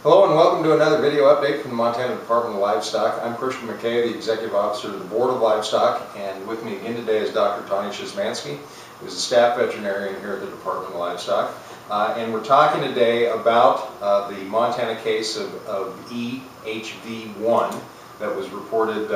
Hello and welcome to another video update from the Montana Department of Livestock. I'm Christian McKay, the Executive Officer of the Board of Livestock, and with me again today is Dr. Tanya Shizmansky, who's a staff veterinarian here at the Department of Livestock. And we're talking today about the Montana case of EHV1 that was reported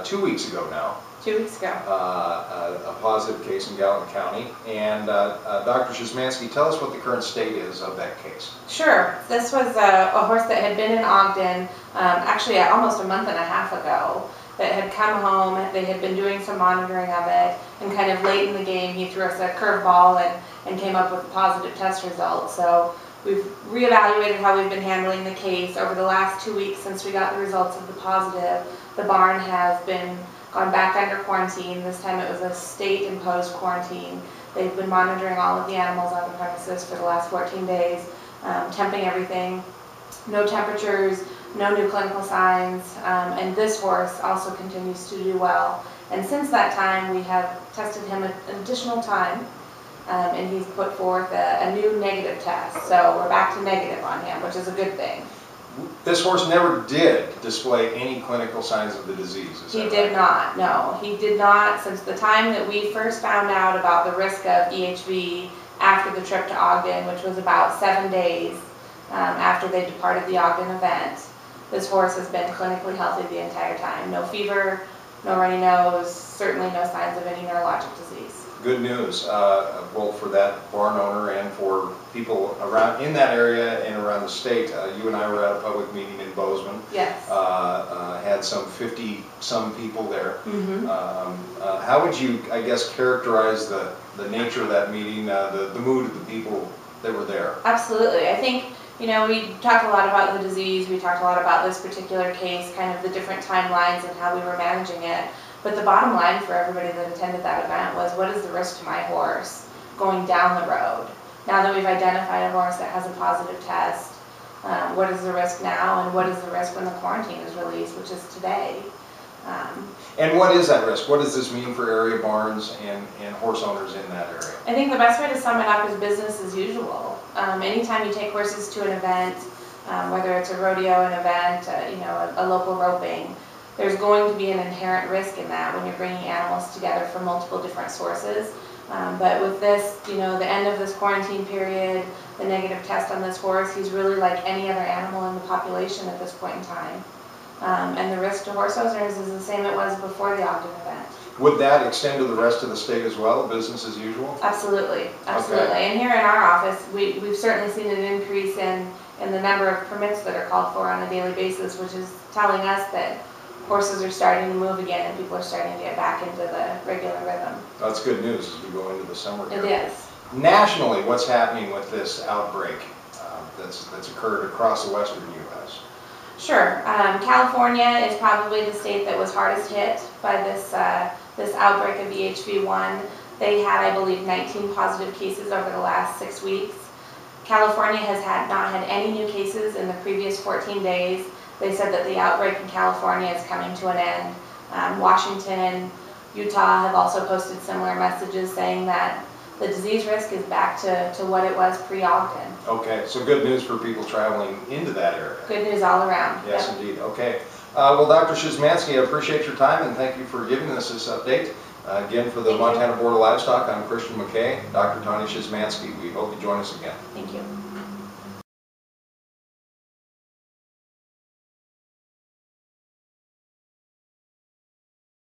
2 weeks ago now. 2 weeks ago. A positive case in Gallatin County. And Dr. Shizmansky, tell us what the current state is of that case. Sure. This was a horse that had been in Ogden actually almost a month and a half ago, that had come home. They had been doing some monitoring of it, and kind of late in the game he threw us a curveball and came up with a positive test result. So we've reevaluated how we've been handling the case. Over the last 2 weeks since we got the results of the positive, the barn has been gone back under quarantine. This time it was a state-imposed quarantine. They've been monitoring all of the animals on the premises for the last 14 days, temping everything, no temperatures, no new clinical signs, and this horse also continues to do well. And since that time we have tested him an additional time, and he's put forth a new negative test. So we're back to negative on him, which is a good thing. This horse never did display any clinical signs of the disease, is that right? He did not, no. He did not since the time that we first found out about the risk of EHV after the trip to Ogden, which was about 7 days after they departed the Ogden event. This horse has been clinically healthy the entire time. No fever, no runny nose, certainly no signs of any neurologic disease. Good news, both for that barn owner and for people around in that area and around the state. You and I were at a public meeting in Bozeman. Yes. Had some 50-some people there. Mm-hmm. How would you, I guess, characterize the nature of that meeting, the mood of the people that were there? Absolutely. I think, you know, we talked a lot about the disease, we talked a lot about this particular case, kind of the different timelines and how we were managing it. But the bottom line for everybody that attended that event was, what is the risk to my horse going down the road? Now that we've identified a horse that has a positive test, what is the risk now, and what is the risk when the quarantine is released, which is today? And what is that risk? What does this mean for area barns and horse owners in that area? I think the best way to sum it up is business as usual. Anytime you take horses to an event, whether it's a rodeo, an event, you know, a local roping, there's going to be an inherent risk in that when you're bringing animals together from multiple different sources. But with this, you know, the end of this quarantine period, the negative test on this horse, he's really like any other animal in the population at this point in time. And the risk to horse owners is the same it was before the Ogden event. Would that extend to the rest of the state as well, business as usual? Absolutely, absolutely. Okay. And here in our office, we've certainly seen an increase in the number of permits that are called for on a daily basis, which is telling us that horses are starting to move again and people are starting to get back into the regular rhythm. That's good news as we go into the summer here. It is. Nationally, what's happening with this outbreak that's occurred across the western U.S.? Sure. California is probably the state that was hardest hit by this outbreak of EHV1. They had, I believe, 19 positive cases over the last 6 weeks. California has not had any new cases in the previous 14 days. They said that the outbreak in California is coming to an end. Washington, Utah have also posted similar messages saying that the disease risk is back to what it was pre-Ogden. Okay, so good news for people traveling into that area. Good news all around. Yes, yep. Indeed. Okay. Well, Dr. Shizmansky, I appreciate your time and thank you for giving us this update. Again, for the Montana Board of Livestock, I'm Christian McKay, Dr. Tanya Shizmansky. We hope you join us again. Thank you.